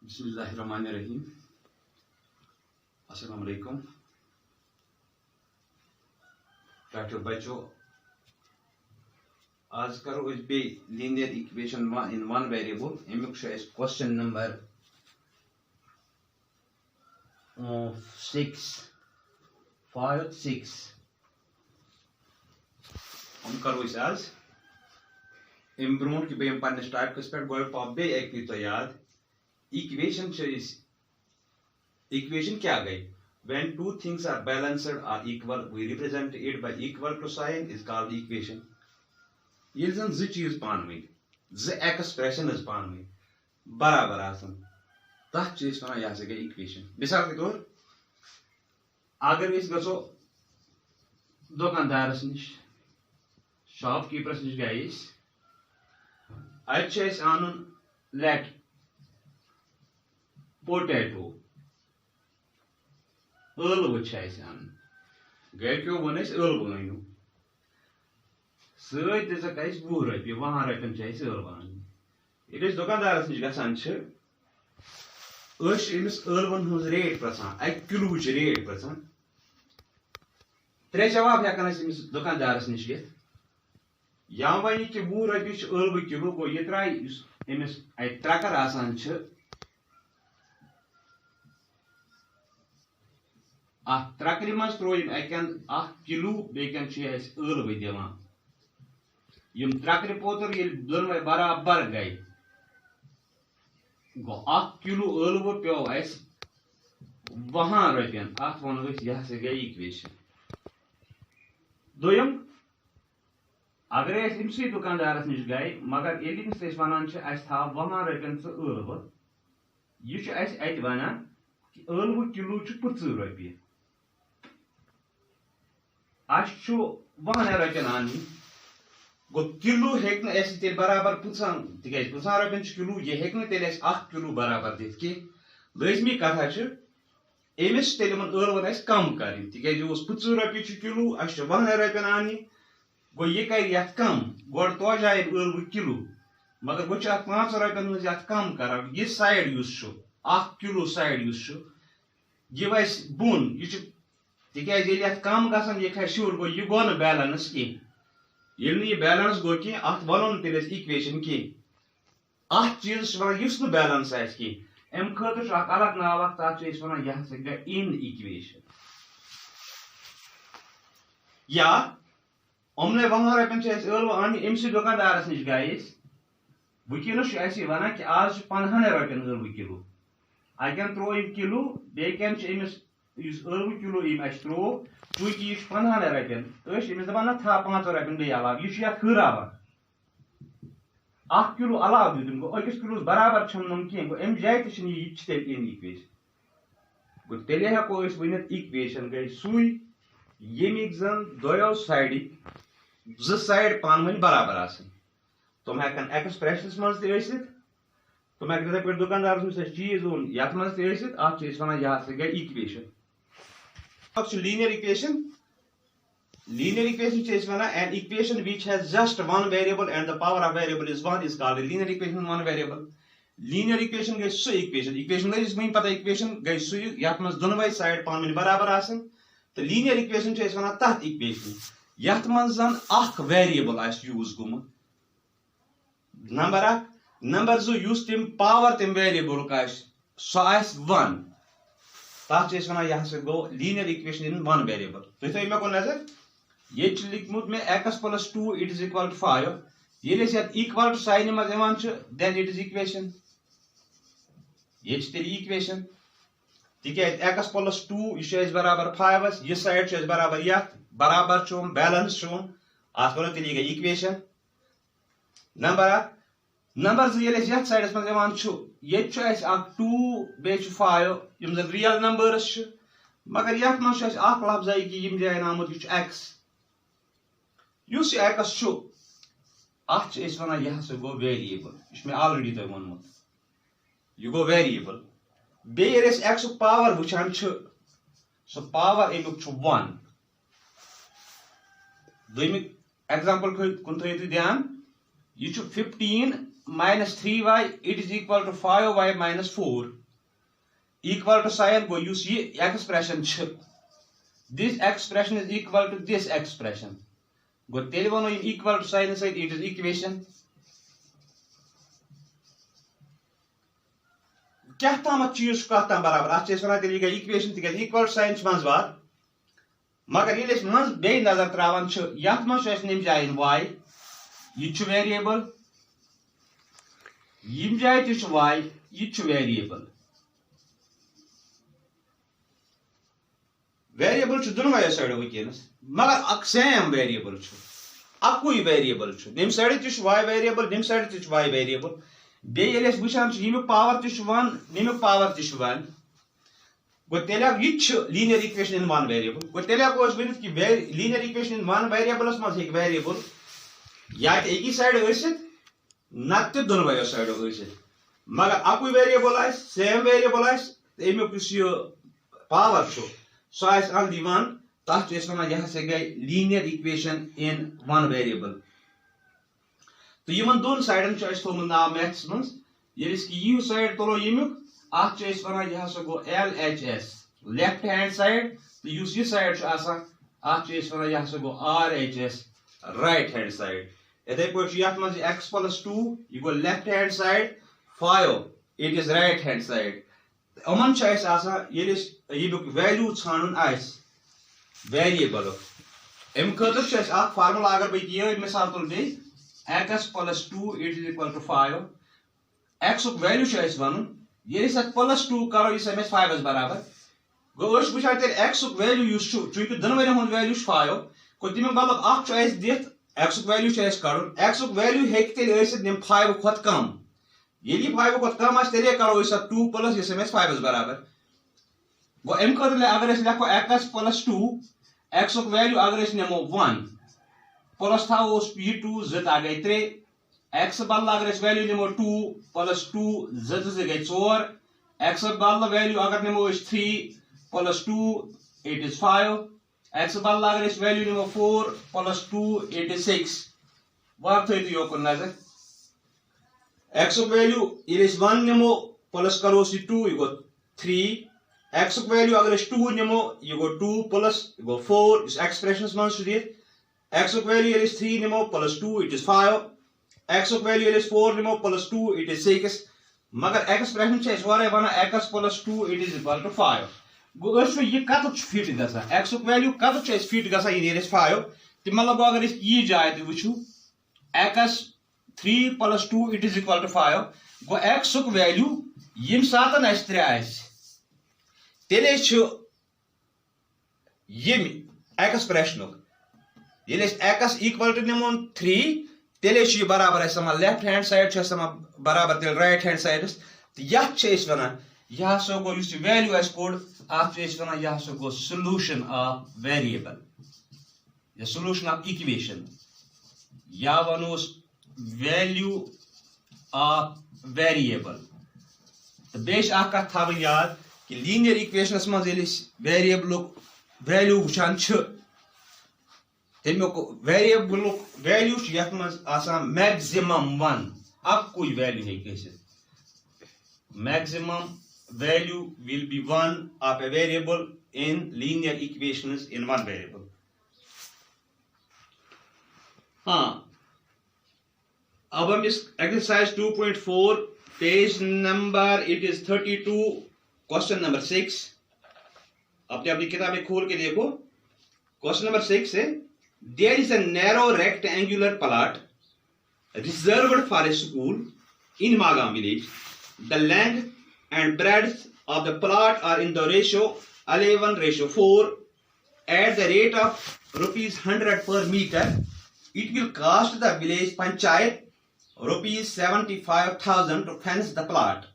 बिस्मिल्लाहिर्रहमानिर्रहीम। अस्सलाम वालेकुम। काटियो बच्चों, आज करो बे linear equation in one variable. अमुक क्वेश्चन नंबर 6 हम करो आज अम ब्रो कि बह पे टॉपिकस पे गो पाप बे तो याद इक्वेशन क्या गई? When two things are balanced or equal, we represent it by equal to sign is called equation. ये जन ज चीज पानवी ज एक्सप्रेशन पानवी बराबर आसन तथ चीज वन यह गई इक्वेशन। मिसाल के तौर अगर गो दुकानदारस नश शॉपकीपरस नश गए अन लेट पोटैटो ٲलवु अन गो वन ٲलवु अनु सत 20 रपी 20 रपन ٲलवु अन ये दुकानदारस नश गसान अमिस ٲलवन हज रेट पृछान 1 किलो रेट पृछान 3 जवाब हेकान अमिस दुकानदारस नश दित्त या वन कि 20 रपी ٲलवु किलो गो ये त्राय अमिस त्रकर आसान त्रकरि मज त्रो अकन 1 किलो बेकन ٲलवु दिवान यम त्रकरि पोतर ये दोनवे बराबर गई गो 1 किलो ٲलवु पे 20 रपन अत वन यह गई इक्वेशन। दोयम अगर अमसी दुकानदारस नश गए मगर ये वन 20 रपन ٲलवु यह वन कि ٲलवु किलो 50 रपी 20 रपन अन गो किलो हे बराबर 50 रपन किलो यह हे 1 किलो बराबर दिख कि लजमी कथा अमिस ٲलवन कम कर 50 रपी किलो 20 रपन अन गो यह कर कम गोड़ तो जाए ٲलवु किलो मगर बह 5 रपन कम कर यह साइड 1 किलो साइड यह वस बुन यह तिक कम गसान यह खा शुर गो यह गो न बैलेंस कह ये बैलेंस गो कह अत वनो इक्वेशन कह अत चीज वन न बैलेंस कह अम खतर अलग नाव तथ वन यह गई इन इक्वेशन। या अमने 20 रपन ٲलवु अन अमसी दुकानदारस नश गए वनस वन कि आज 15 रपन ٲलवु किलो अकन त्रो किलो बेकन अमिस ٲलवु किलो त्रो चूंकि यह 15 रपन अमिस दपान था 5 रपन बे अलाव यह हुरावान 1 किलो अलाव दितुन गो 1 किलो बराबर नम कह गो अम जाए इन इक्वेशन गो तेल हेको वन इक्वेशन गई सुई यमिक जन दोयो साइड ज साइड पान वन बराबर तुम हेकन एक्सप्रेशन मज तुम हेकन पे दुकानदार चीज ओन यथ मज अत वन यह गई equation. Linear equation one an equation which has just one variable and the power of variable is 1 is called a linear equation one variable. Linear equation गई सो इक्वेशन गई पता इक्वेशन गई सो यथ मज दोनवे साइड पान वन बराबर तो linear equation one तथ इक्वेशन यथ मज जन वेरिएबल यूज गुमुत नंबर 1 नंबर 2 तम पावर तम वेरिएबल सो 1 तथ वन यह गो linear equation in one variable. तुम थो मे नजर ये लिखमुत मे x+2 it is equal to 5 ये इक्वल टू साइन मज देन इट इज इक्वेशन ये इक्वेशन तिक x+2 यह बराबर 5 यह साइड बराबर यथ बराबर बैलेंस अत वो तेल गई इक्वेशन नंबर 1 नंबर 2 ये साइडस मज ये 2 बे 5 यम जन रियल नंबर्स मगर यथ मज लफ्ज कि यम जान आमुत यह x x अत वन यह गो वेरिएबल यह मे ऑलरेडी तुम वोनमुत यह गो वेरिएबल बे x पावर वुचान सो पावर अमुक 1 दोमिक एग्जाम्पल कुन थो ध्यान यह 15 minus 3y, it is equal to 5y minus 4 equal to sin go use ye expression ch. This expression is equal to this expression. Go tell one equal to sin side, it is equation. क्या ताम चीज कहता बराबर अच्छे वना तेल equation तक equal sign मज वात मगर ये मज बे नजर त्रावान यथ मज निम जायन y यह वेरिएबल यम जाय त y यह वेरिएबल वेरिएबल दोनों साइड वनस मगर अक सेम वेरिएबल अकुई वेरिएबल नम साइड त y वेरिएबल नम साइड त y वेरिएबल बेले वुचान यमुक पावर वन नमुक पावर वन गो तेल यह linear equation in one variable गो तेल वन कि linear equation in one variable मज वेरिएबल या एक साइड नत दोनों साइड मगर अकुई वेरिएबल सेम वेरिएबल अमुक पावर सह अंद तथ यह हसा गई linear equation in one variable तो इन दोन साइडन थोमुत नाव मैथ्स मज यह साइड तुलो यमुक अत वन यह हसा गो LHS लेफ्ट हैंड साइड तो यह साइड अत वन यह हसा गो RHS राइट हैंड साइड इथे पे x + 2 यह गो left hand side 5 it is right hand side अमन यमुक वैल्यू छान वेरिएबल अम खतर फार्मूला अगर बह ये मिसाल तुल बे x + 2 it is equal to 5 x value वन ये +2 करो यह 5 बराबर गो वो तेल x वैल्यू चूंकि दोनों हूं वैल्यू 5 गो तमिक मतलब दिख x वैल्यू कड़न x वैल्यू हेम 5 खुद कम ये 5 खुद कम तेले करो 2 प्लस यह 5 बराबर गो अम खतर अगर लिखो x + 2 x वैल्यू अगर नमो 1 प्लस था यह 2 आ गई 3 x बदल अगर वैल्यू नमो 2 + 2 गई 4 x बदल वैल्यू अगर नमो 3 + 2 it is 5 x बदल अगर वैल्यू नमो 4 + 2 it is 6 वार थो योकुन नजर x वैल्यू ये 1 नमो प्लस करो 2 यह गो 3 x वैल्यू अगर 2 नमो यह गो 2 प्लस गो 4 इस एक्सप्रेशन मज x value 3 NaMo + 2 it is 5 x value 4 NaMo + 2 it is 6 मगर expression one x + 2 it is equal to 5 गो यह कत फिट ग x वैल्यू कत फिट ग 5 तो मतलब अगर यह जाए तो वो x 3 + 2 it is equal to 5 गो x वैल्यू यम सात 3 तेले यम एक्सप्रेशन ये x इक्वल टू नमो 3 तेले बराबर लेफ्ट हैंड साइड बराबर तेल राइट हैंड साइड तो यह वन यह हसा गो वैल्यू कोड अत वन यह हसा गो सोल्यूशन ऑफ वेरिएबल या सोल्यूशन ऑफ इक्वेशन या वनोस वैल्यू ऑफ वेरिएबल तो बेश कत थवन याद कि लीनियर इक्वेशन मज वेरिएबल वैल्यू वुचान तमुक वेरिएबल वैल्यू यथ मज मैक्सिमम 1 अकुई value maximum value will be 1 of a variable in linear equations in one variable हाँ अब हम इस exercise 2.4 page number it is 32 question number 6 अपनी किताबें खोल के देखो क्वेश्चन नंबर 6 है there is a narrow rectangular plot reserved for a school in Magam village. The length and breadth of the plot are in the ratio 11:4 at the rate of ₹100 per meter. It will cost the village panchayat ₹75,000 to fence the plot.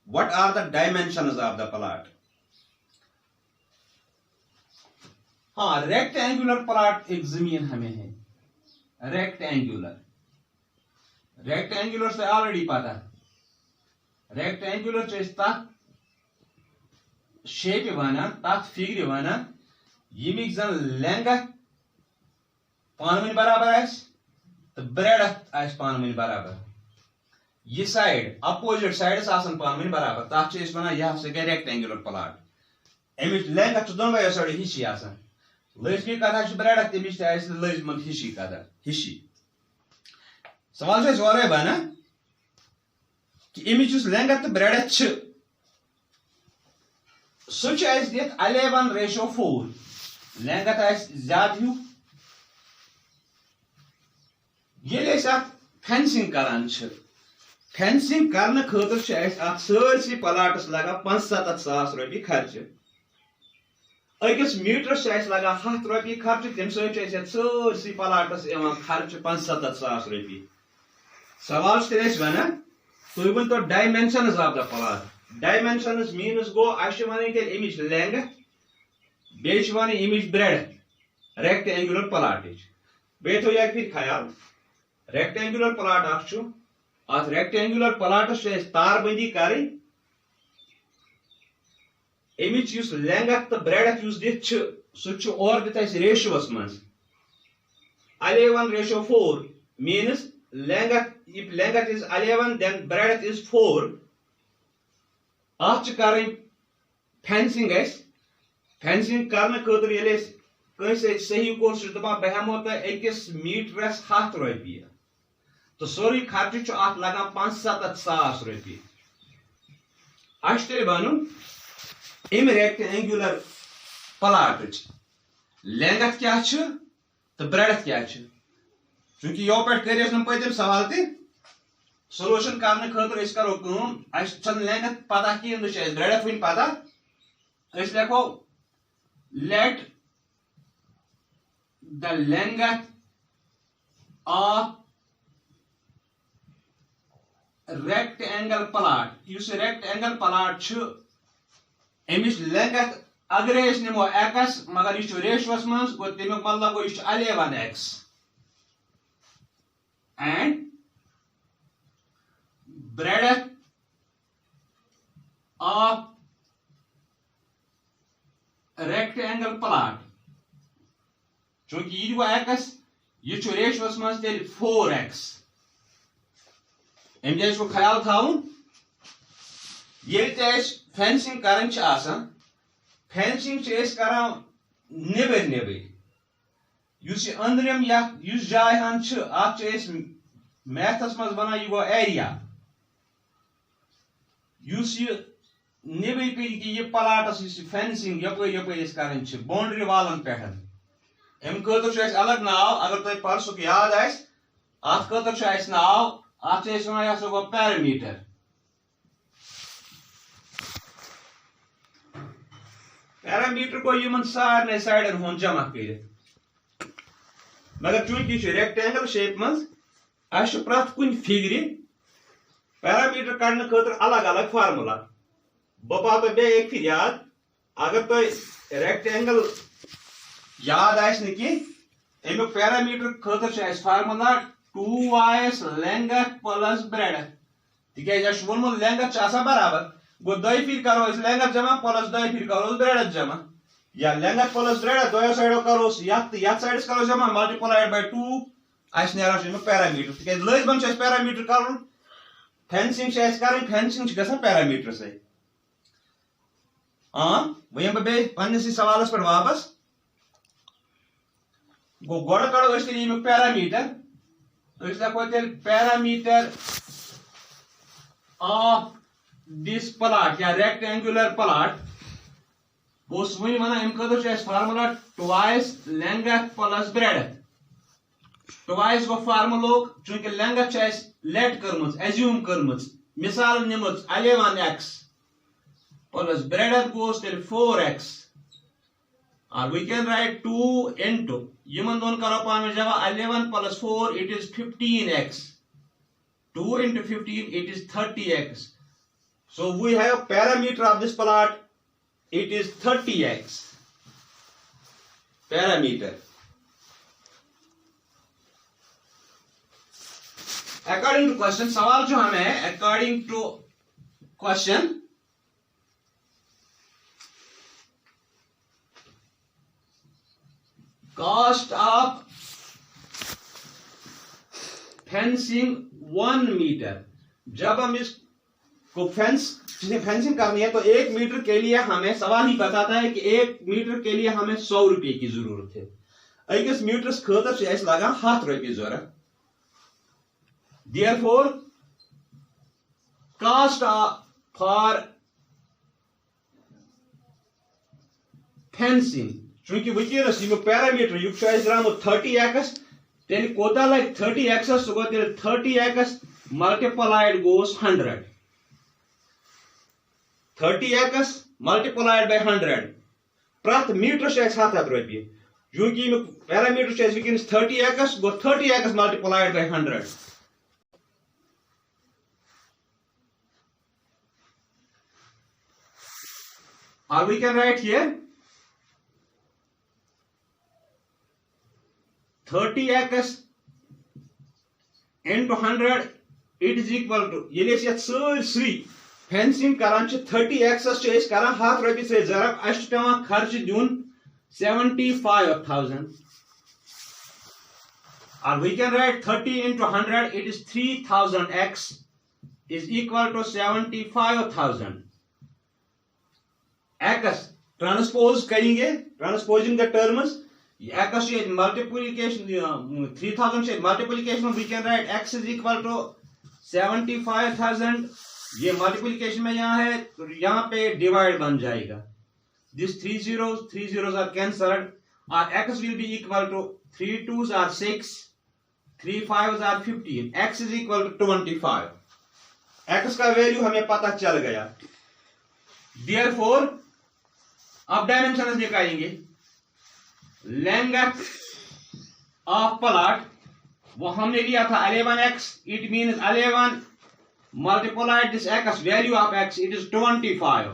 What are the dimensions of the plot? हाँ rectangular plot एक जमीन हमें है rectangular से already पता rectangular shape one तथ figure one यमिक जन length पान बराबर तो ब्रेडथ पान बराबर ये साइड अपोजिट साइड पान बराबर तथ वन यह गई रेक्टेंगुलर प्लाट अमिच लेंथ दोनों साइड हिशी लजमी कथा ब्रेड तमिच लजम हिशी कदर हिशी सवाल वारे बना कि अमिच लेंथ तो ब्रेड सह 11:4 लेंथ ज्यादा हूँ ये फेंसिंग करान फेंसिंग करने खतर सरसी प्लाटस लगान 75,000 रुपये खर्च अकिस मीटरस लगान 100 रुपये खर्च तम सरसी प्लाटस खर्च 75,000 रुपये सवाल वन तुम वन तो dimensions of the plot dimensions means गो वन अमिच लेंथ बे वन अमिच ब्रेड रेक्टेंगुलर प्लाट बे थो फिर ख्याल रेक्टेंगुलर प्लाट अत रेक्टेंगुलर प्लाटस तारबंदी कर अमिच लेंथ तो ब्रेड दित सह और दित रेशियोस मज 11:4 मीनस if length is 11 then breadth is 4 कर फेंसिंग फेंसिंग करने खतर ये सही कोर्स दपान बह हेमो तो अकिस मीटरस 100 रुपये तो सोरी खर्च अत लगान 75,000 रुपये वन अम रेक्टेंगुलर प्लाट लेंथ क्या तो ब्रेडथ क्या चूंकि यो पे कर पतम सवाल त सोल्यूशन करने खतर करो लेंथ पता कहें ब्रेडथ वन पता लिखो let the length of rectangle plot rectangle plot अमिच लेंथ अगर नमो एक्स मगर यह रेशोस मज गो तमिक मतलब गो 11x and breadth of rectangle plot चूंकि यह x यह रेशोस मज 4x अम जाय ख्याल थवन ये फेंसिंग कर फेंसिंग करान नेबर नेबर अंदरम जाय हन मैथस मज वन यह गो एरिया नेबर कि यह प्लाटस फेंसिंग यप कर बाउंड्री वालन पे अम खतर अलग नाव अगर तुम परसुक याद अत खतर नाव अत वन गो पैरामीटर पैरामीटर गो इन सारे साइडन हूं जमा कर मगर चूंकि रेक्टेंगल शेप मज प्रत कुन फिगर पैरामीटर कड़ने खतर अलग अलग फार्मूला बह पा बे एक फिर याद अगर तुम रेक्टेंगल याद अमुक पैरामीटर खतर formula 2y length plus breadth तिक वोनमुत लेंथ बराबर गो दो फिर करो लेंथ जमा प्लस दो फिर करो ब्रेडथ जमा या लेंथ प्लस ब्रेडथ दो साइडो करो साइड करो जमा मल्टीप्लाइड बाय 2 पैरामीटर तिक लजमन पैरामीटर कर फेंसिंग कर फेंसिंग ग पैरामीटर से वह बे पन्नस सवालस पे वापस गो गोड़ कड़ो अमुक पैरामीटर लिखो तेल पैरामीटर ऑफ दिस प्लाट या रेक्टेंगुलर प्लाट बस वन वन अम खतर formula twice length plus breadth twice गो फार्मूलो चूंकि लेंथ लेट कर एज्यूम कर मिसाल निम 11x plus breadth goes 4x और वी कैन राइट 2 into यमन दोन करो पान जमा 11 plus 4 it is 15x 2 into 15 it is 30x so we have parameter of this plot it is 30x parameter according to question सवाल जो हमें according to question cost of fencing 1 meter जब हम इसको फेंसिंग करनी है तो 1 मीटर के लिए हमें सवाल ही बताता है कि 1 मीटर के लिए हमें 100 रुपये की जरूरत है। अकिस मीटरस खतर लगा 100 रुपये जरूरत। Therefore, cost for fencing, चूंकि वुनकस यह पैरामीटर यह 30x, तेल कोता लग 30x सह गो 30x multiplied goes 100, 30x multiplied by 100 प्रत मीटर 700 रुपये, चूंकि पैरामीटर वुनकस 30x गो 30x multiplied by 100। Or we can write here 30x into 100, it is equal to, ये सरी फेंसिंग करान 30x करान 100 रुपये से जरब अस पेवान खर्च दिन 75,000। or we can write 30 into 100, it is 3000x is equal to 75,000। x transpose करेंगे, transposing the terms, x multiplication 3000 multiplication, we can write x is equal to 75,000, ये मल्टीप्लिकेशन में यहाँ है तो यहाँ पे डिवाइड बन जाएगा, दिस 3 zeros आर कैंसल्ड, और x will be equal to 3 2s are 6, 3 5s are 15, x is equal to 25। x का वैल्यू हमें पता चल गया। देयरफॉर अब डायमेंशन निकालेंगे। लेंथ ऑफ प्लॉट वो हमने लिया था 11x, it means 11 multiplied this x, value of x it is 25,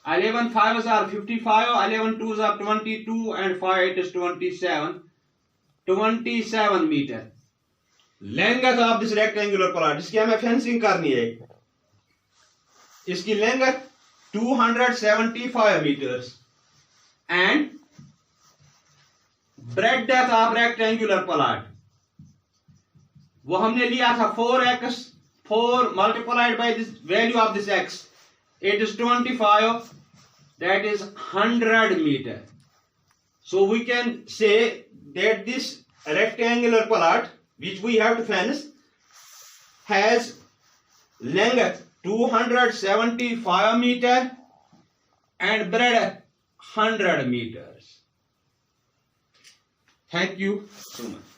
11 5s are 55, 11 2s are 22 and 5 it is 27 meter। Length of this rectangular plot, इसकी हमें फेंसिंग करनी है, इसकी length 275 meters and breadth of rectangular plot वो हमने लिया था 4x, 4 multiplied by this value of this x, it is 25, that is 100 meter। So we can say that this rectangular plot which we have to fence has length 275 meter and breadth 100 meters। Thank you so much।